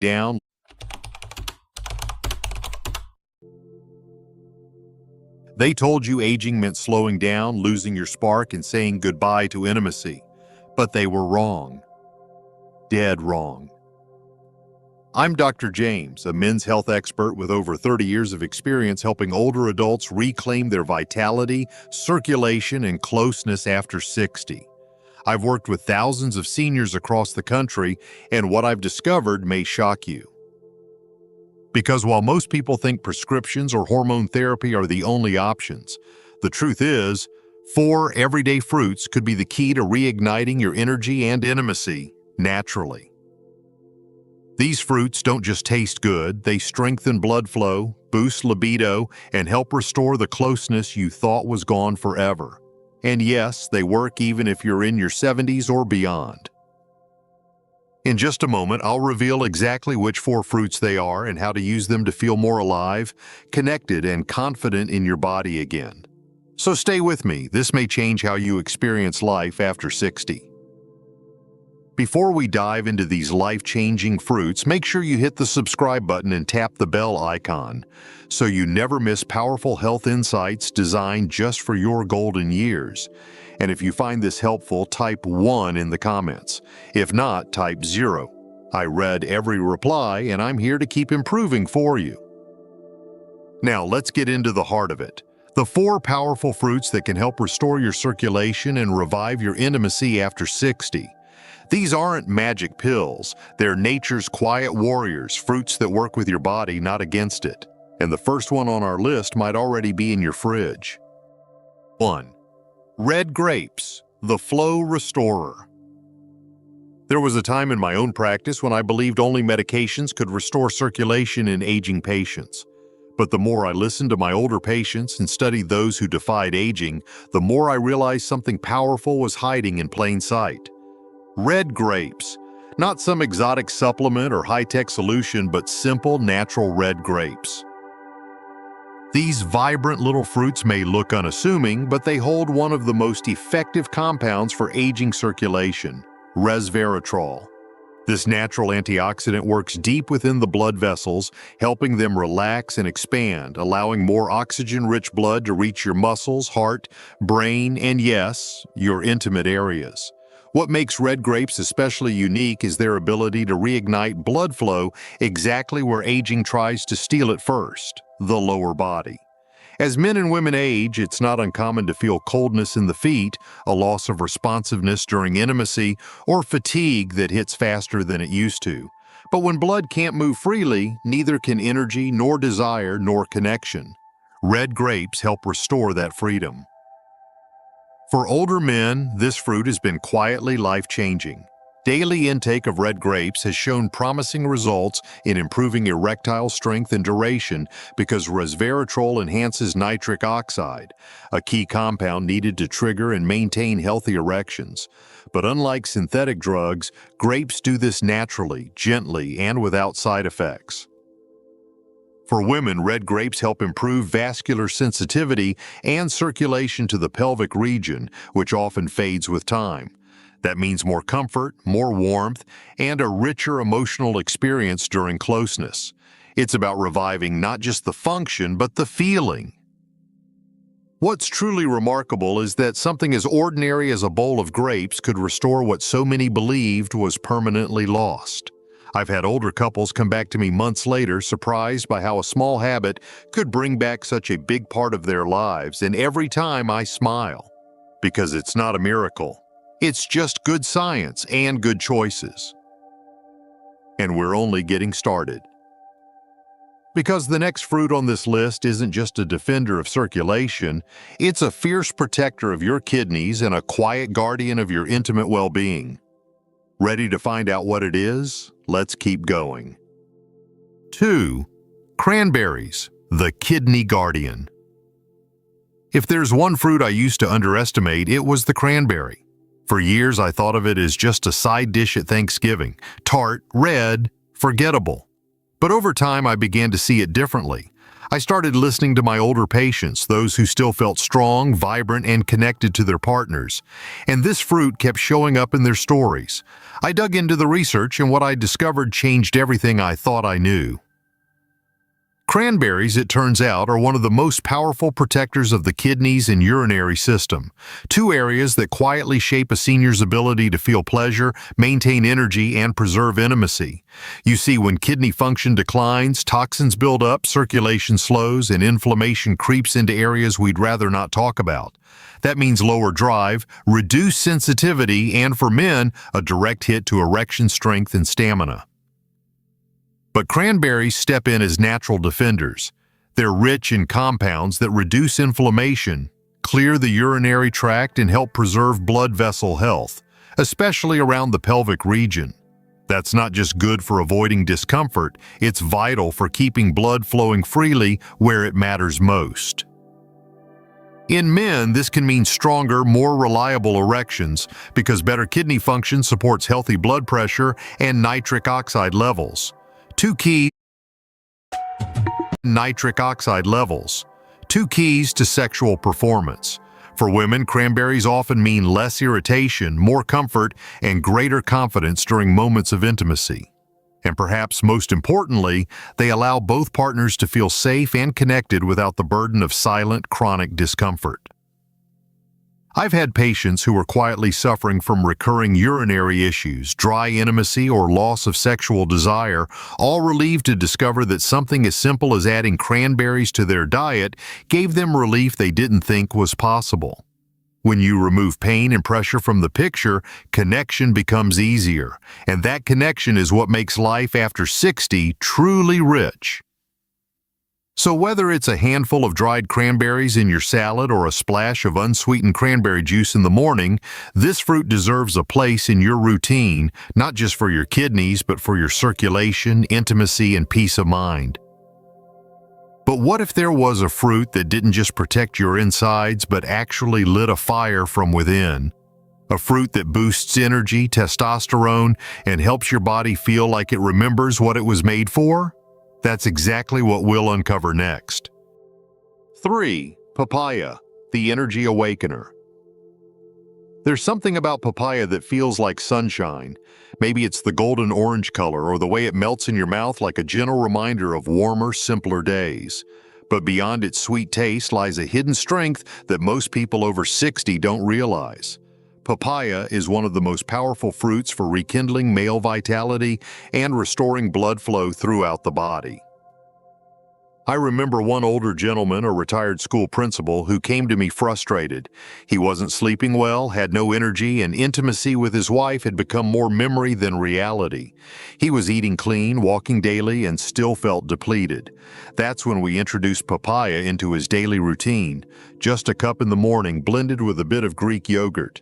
down. They told you aging meant slowing down, losing your spark, and saying goodbye to intimacy. But they were wrong. Dead wrong. I'm Dr. James, a men's health expert with over 30 years of experience helping older adults reclaim their vitality, circulation, and closeness after 60. I've worked with thousands of seniors across the country, and what I've discovered may shock you. Because while most people think prescriptions or hormone therapy are the only options, the truth is, 4 everyday fruits could be the key to reigniting your energy and intimacy naturally. These fruits don't just taste good, they strengthen blood flow, boost libido, and help restore the closeness you thought was gone forever. And yes, they work even if you're in your 70s or beyond. In just a moment, I'll reveal exactly which 4 fruits they are and how to use them to feel more alive, connected, and confident in your body again. So stay with me. This may change how you experience life after 60. Before we dive into these life-changing fruits, make sure you hit the subscribe button and tap the bell icon so you never miss powerful health insights designed just for your golden years. And if you find this helpful, type 1 in the comments. If not, type 0. I read every reply, and I'm here to keep improving for you. Now, let's get into the heart of it. The 4 powerful fruits that can help restore your circulation and revive your intimacy after 60. These aren't magic pills. They're nature's quiet warriors, fruits that work with your body, not against it. And the first one on our list might already be in your fridge. 1. Red grapes, the flow restorer. There was a time in my own practice when I believed only medications could restore circulation in aging patients. But the more I listened to my older patients and studied those who defied aging, the more I realized something powerful was hiding in plain sight. Red grapes, not some exotic supplement or high-tech solution, but simple, natural red grapes. These vibrant little fruits may look unassuming, but they hold one of the most effective compounds for aging circulation, resveratrol. This natural antioxidant works deep within the blood vessels, helping them relax and expand, allowing more oxygen-rich blood to reach your muscles, heart, brain, and yes, your intimate areas. What makes red grapes especially unique is their ability to reignite blood flow exactly where aging tries to steal it first, the lower body. As men and women age, it's not uncommon to feel coldness in the feet, a loss of responsiveness during intimacy, or fatigue that hits faster than it used to. But when blood can't move freely, neither can energy, nor desire, nor connection. Red grapes help restore that freedom. For older men, this fruit has been quietly life-changing. Daily intake of red grapes has shown promising results in improving erectile strength and duration because resveratrol enhances nitric oxide, a key compound needed to trigger and maintain healthy erections. But unlike synthetic drugs, grapes do this naturally, gently, and without side effects. For women, red grapes help improve vascular sensitivity and circulation to the pelvic region, which often fades with time. That means more comfort, more warmth, and a richer emotional experience during closeness. It's about reviving not just the function, but the feeling. What's truly remarkable is that something as ordinary as a bowl of grapes could restore what so many believed was permanently lost. I've had older couples come back to me months later, surprised by how a small habit could bring back such a big part of their lives, and every time I smile. Because it's not a miracle. It's just good science and good choices. And we're only getting started. Because the next fruit on this list isn't just a defender of circulation, it's a fierce protector of your kidneys and a quiet guardian of your intimate well-being. Ready to find out what it is? Let's keep going. 2. Cranberries, the kidney guardian. If there's one fruit I used to underestimate, it was the cranberry. For years, I thought of it as just a side dish at Thanksgiving, tart, red, forgettable. But over time, I began to see it differently. I started listening to my older patients, those who still felt strong, vibrant, and connected to their partners. And this fruit kept showing up in their stories. I dug into the research, and what I discovered changed everything I thought I knew. Cranberries, it turns out, are one of the most powerful protectors of the kidneys and urinary system, two areas that quietly shape a senior's ability to feel pleasure, maintain energy, and preserve intimacy. You see, when kidney function declines, toxins build up, circulation slows, and inflammation creeps into areas we'd rather not talk about. That means lower drive, reduced sensitivity, and for men, a direct hit to erection strength and stamina. But cranberries step in as natural defenders. They're rich in compounds that reduce inflammation, clear the urinary tract, and help preserve blood vessel health, especially around the pelvic region. That's not just good for avoiding discomfort, it's vital for keeping blood flowing freely where it matters most. In men, this can mean stronger, more reliable erections because better kidney function supports healthy blood pressure and nitric oxide levels. Nitric oxide levels. Two keys to sexual performance. For women, cranberries often mean less irritation, more comfort, and greater confidence during moments of intimacy. And perhaps most importantly, they allow both partners to feel safe and connected without the burden of silent, chronic discomfort. I've had patients who were quietly suffering from recurring urinary issues, dry intimacy, or loss of sexual desire, all relieved to discover that something as simple as adding cranberries to their diet gave them relief they didn't think was possible. When you remove pain and pressure from the picture, connection becomes easier, and that connection is what makes life after 60 truly rich. So whether it's a handful of dried cranberries in your salad or a splash of unsweetened cranberry juice in the morning, this fruit deserves a place in your routine, not just for your kidneys, but for your circulation, intimacy, and peace of mind. But what if there was a fruit that didn't just protect your insides, but actually lit a fire from within? A fruit that boosts energy, testosterone, and helps your body feel like it remembers what it was made for? That's exactly what we'll uncover next. 3. Papaya, the energy awakener. There's something about papaya that feels like sunshine. Maybe it's the golden orange color or the way it melts in your mouth like a gentle reminder of warmer, simpler days. But beyond its sweet taste lies a hidden strength that most people over 60 don't realize. Papaya is one of the most powerful fruits for rekindling male vitality and restoring blood flow throughout the body. I remember one older gentleman, a retired school principal, who came to me frustrated. He wasn't sleeping well, had no energy, and intimacy with his wife had become more memory than reality. He was eating clean, walking daily, and still felt depleted. That's when we introduced papaya into his daily routine, just a cup in the morning blended with a bit of Greek yogurt.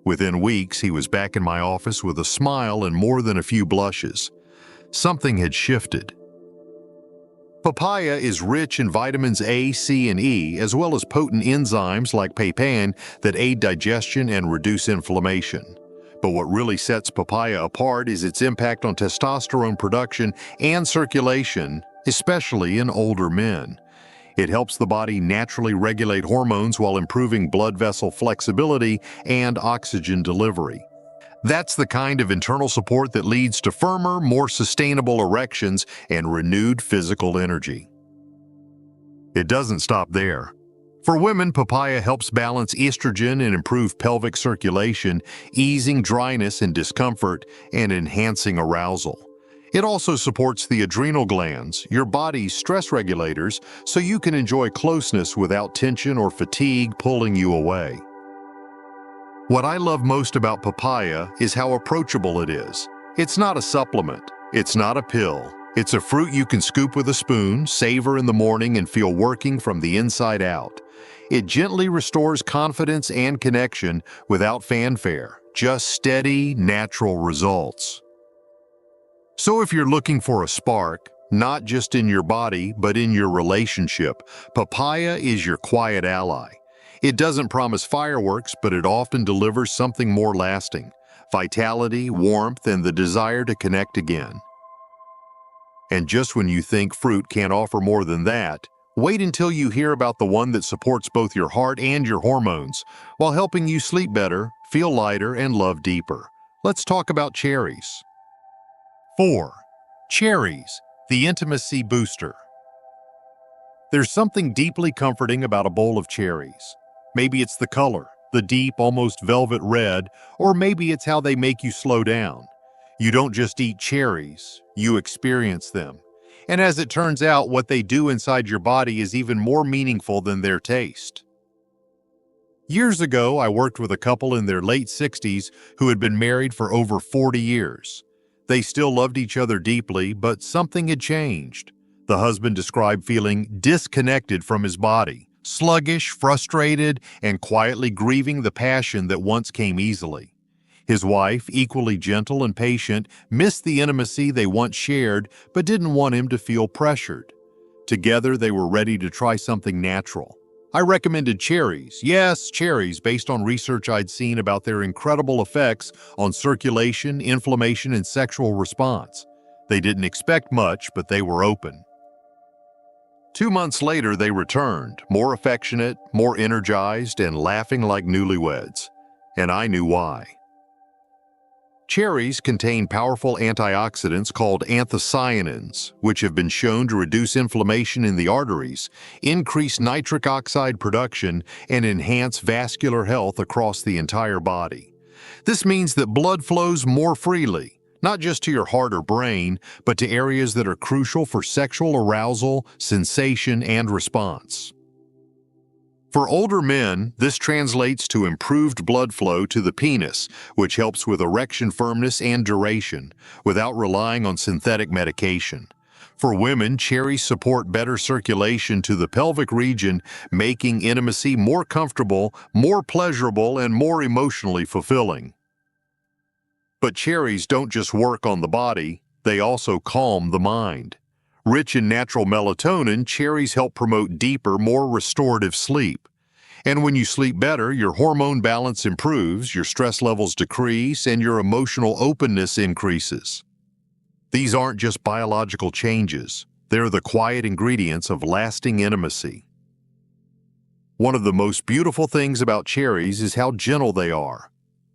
Within weeks, he was back in my office with a smile and more than a few blushes. Something had shifted. Papaya is rich in vitamins A, C, and E, as well as potent enzymes like papain that aid digestion and reduce inflammation. But what really sets papaya apart is its impact on testosterone production and circulation, especially in older men. It helps the body naturally regulate hormones while improving blood vessel flexibility and oxygen delivery. That's the kind of internal support that leads to firmer, more sustainable erections and renewed physical energy. It doesn't stop there. For women, papaya helps balance estrogen and improve pelvic circulation, easing dryness and discomfort, and enhancing arousal. It also supports the adrenal glands, your body's stress regulators, so you can enjoy closeness without tension or fatigue pulling you away. What I love most about papaya is how approachable it is. It's not a supplement. It's not a pill. It's a fruit you can scoop with a spoon, savor in the morning, and feel working from the inside out. It gently restores confidence and connection without fanfare, just steady, natural results. So if you're looking for a spark, not just in your body, but in your relationship, papaya is your quiet ally. It doesn't promise fireworks, but it often delivers something more lasting: vitality, warmth, and the desire to connect again. And just when you think fruit can't offer more than that, Wait until you hear about the one that supports both your heart and your hormones, while helping you sleep better, feel lighter, and love deeper. Let's talk about cherries. 4. Cherries, the intimacy booster. There's something deeply comforting about a bowl of cherries. Maybe it's the color, the deep, almost velvet red, or maybe it's how they make you slow down. You don't just eat cherries, you experience them. And as it turns out, what they do inside your body is even more meaningful than their taste. Years ago, I worked with a couple in their late 60s who had been married for over 40 years. They still loved each other deeply, but something had changed. The husband described feeling disconnected from his body, sluggish, frustrated, and quietly grieving the passion that once came easily. His wife, equally gentle and patient, missed the intimacy they once shared, but didn't want him to feel pressured. Together, they were ready to try something natural. I recommended cherries, yes, cherries, based on research I'd seen about their incredible effects on circulation, inflammation, and sexual response. They didn't expect much, but they were open. 2 months later, they returned, more affectionate, more energized, and laughing like newlyweds. And I knew why. Cherries contain powerful antioxidants called anthocyanins, which have been shown to reduce inflammation in the arteries, increase nitric oxide production, and enhance vascular health across the entire body. This means that blood flows more freely, not just to your heart or brain, but to areas that are crucial for sexual arousal, sensation, and response. For older men, this translates to improved blood flow to the penis, which helps with erection firmness and duration, without relying on synthetic medication. For women, cherries support better circulation to the pelvic region, making intimacy more comfortable, more pleasurable, and more emotionally fulfilling. But cherries don't just work on the body, they also calm the mind. Rich in natural melatonin, cherries help promote deeper, more restorative sleep. And when you sleep better, your hormone balance improves, your stress levels decrease, and your emotional openness increases. These aren't just biological changes, they're the quiet ingredients of lasting intimacy. One of the most beautiful things about cherries is how gentle they are.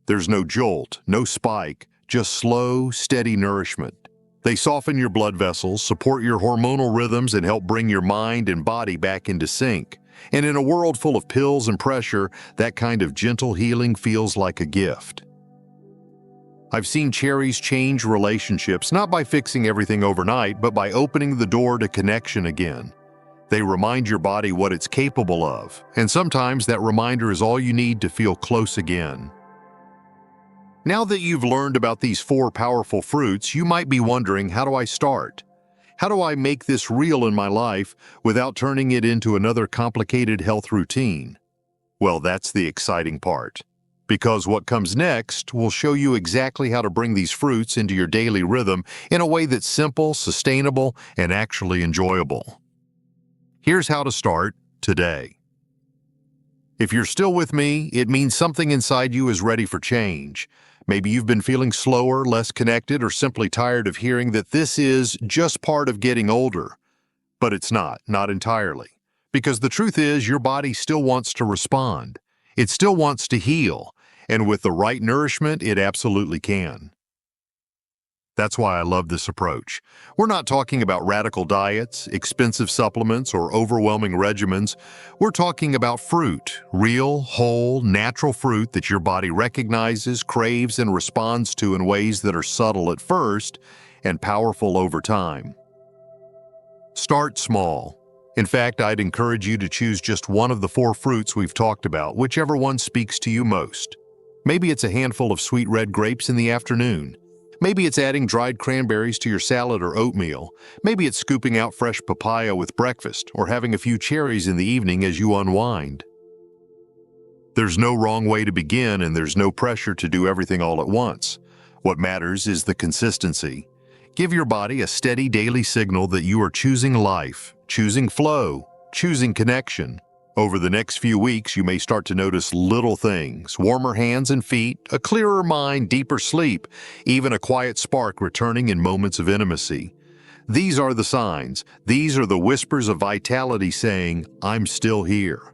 There's no jolt, no spike, just slow, steady nourishment. They soften your blood vessels, support your hormonal rhythms, and help bring your mind and body back into sync. And in a world full of pills and pressure, that kind of gentle healing feels like a gift. I've seen cherries change relationships, not by fixing everything overnight, but by opening the door to connection again. They remind your body what it's capable of, and sometimes that reminder is all you need to feel close again. Now that you've learned about these 4 powerful fruits, you might be wondering, how do I start? How do I make this real in my life without turning it into another complicated health routine? Well, that's the exciting part. Because what comes next will show you exactly how to bring these fruits into your daily rhythm in a way that's simple, sustainable, and actually enjoyable. Here's how to start today. If you're still with me, it means something inside you is ready for change. Maybe you've been feeling slower, less connected, or simply tired of hearing that this is just part of getting older. But it's not entirely. Because the truth is, your body still wants to respond. It still wants to heal. And with the right nourishment, it absolutely can. That's why I love this approach. We're not talking about radical diets, expensive supplements, or overwhelming regimens. We're talking about fruit, real, whole, natural fruit that your body recognizes, craves, and responds to in ways that are subtle at first and powerful over time. Start small. In fact, I'd encourage you to choose just one of the 4 fruits we've talked about, whichever one speaks to you most. Maybe it's a handful of sweet red grapes in the afternoon. Maybe it's adding dried cranberries to your salad or oatmeal. Maybe it's scooping out fresh papaya with breakfast or having a few cherries in the evening as you unwind. There's no wrong way to begin, and there's no pressure to do everything all at once. What matters is the consistency. Give your body a steady daily signal that you are choosing life, choosing flow, choosing connection. Over the next few weeks, you may start to notice little things: warmer hands and feet, a clearer mind, deeper sleep, even a quiet spark returning in moments of intimacy. These are the signs. These are the whispers of vitality saying, I'm still here.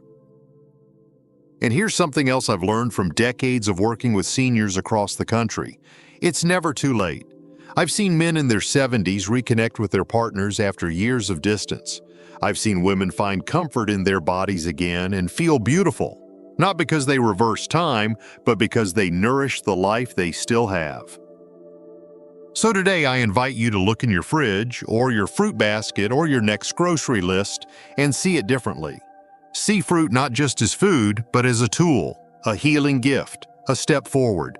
And here's something else I've learned from decades of working with seniors across the country. It's never too late. I've seen men in their 70s reconnect with their partners after years of distance. I've seen women find comfort in their bodies again and feel beautiful, not because they reverse time, but because they nourish the life they still have. So today I invite you to look in your fridge or your fruit basket or your next grocery list and see it differently. See fruit not just as food, but as a tool, a healing gift, a step forward.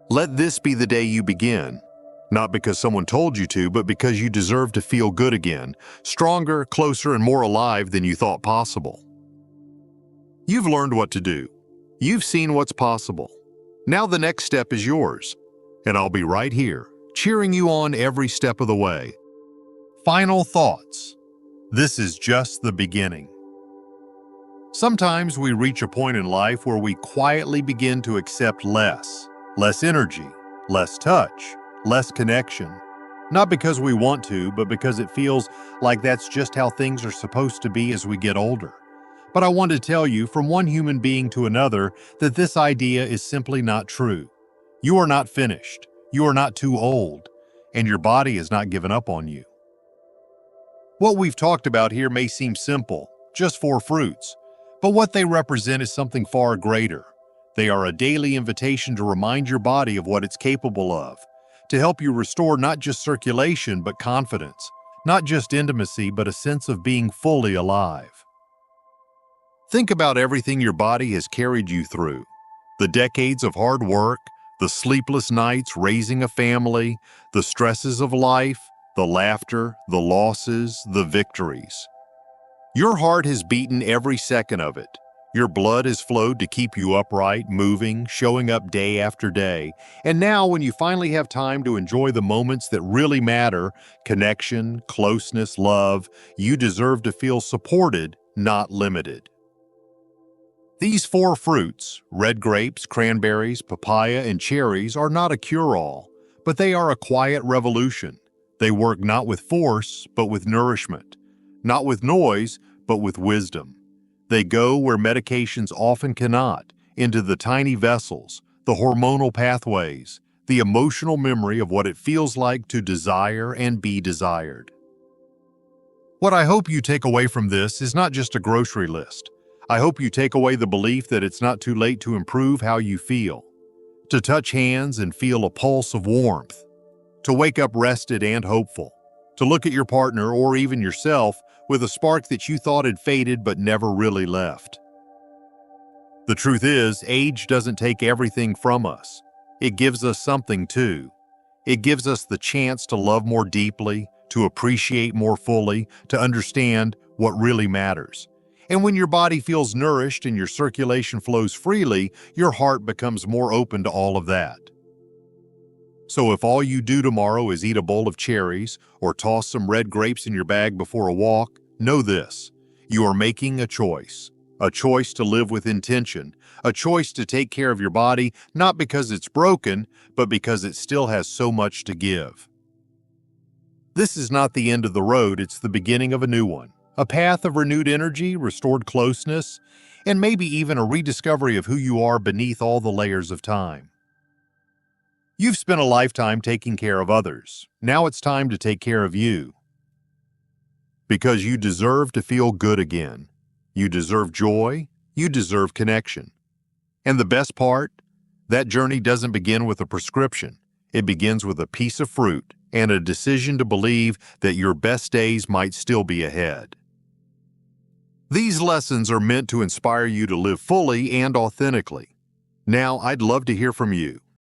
Let this be the day you begin, not because someone told you to, but because you deserve to feel good again, stronger, closer, and more alive than you thought possible. You've learned what to do. You've seen what's possible. Now the next step is yours, and I'll be right here, cheering you on every step of the way. Final thoughts. This is just the beginning. Sometimes we reach a point in life where we quietly begin to accept less energy, less touch, less connection. Not because we want to, but because it feels like that's just how things are supposed to be as we get older. But I want to tell you, from one human being to another, that this idea is simply not true. You are not finished, you are not too old, and your body has not given up on you. What we've talked about here may seem simple, just 4 fruits. But what they represent is something far greater. They are a daily invitation to remind your body of what it's capable of, to help you restore not just circulation but confidence, not just intimacy but a sense of being fully alive. Think about everything your body has carried you through. The decades of hard work, the sleepless nights raising a family, the stresses of life, the laughter, the losses, the victories. Your heart has beaten every second of it. Your blood has flowed to keep you upright, moving, showing up day after day. And now, when you finally have time to enjoy the moments that really matter, connection, closeness, love, you deserve to feel supported, not limited. These 4 fruits, red grapes, cranberries, papaya, and cherries, are not a cure-all, but they are a quiet revolution. They work not with force, but with nourishment. Not with noise, but with wisdom. They go where medications often cannot, into the tiny vessels, the hormonal pathways, the emotional memory of what it feels like to desire and be desired. What I hope you take away from this is not just a grocery list. I hope you take away the belief that it's not too late to improve how you feel, to touch hands and feel a pulse of warmth, to wake up rested and hopeful, to look at your partner or even yourself with a spark that you thought had faded but never really left. The truth is, age doesn't take everything from us. It gives us something too. It gives us the chance to love more deeply, to appreciate more fully, to understand what really matters. And when your body feels nourished and your circulation flows freely, your heart becomes more open to all of that. So if all you do tomorrow is eat a bowl of cherries or toss some red grapes in your bag before a walk, know this: you are making a choice to live with intention, a choice to take care of your body, not because it's broken, but because it still has so much to give. This is not the end of the road, it's the beginning of a new one, a path of renewed energy, restored closeness, and maybe even a rediscovery of who you are beneath all the layers of time. You've spent a lifetime taking care of others. Now it's time to take care of you. Because you deserve to feel good again. You deserve joy. You deserve connection. And the best part? That journey doesn't begin with a prescription. It begins with a piece of fruit and a decision to believe that your best days might still be ahead. These lessons are meant to inspire you to live fully and authentically. Now, I'd love to hear from you.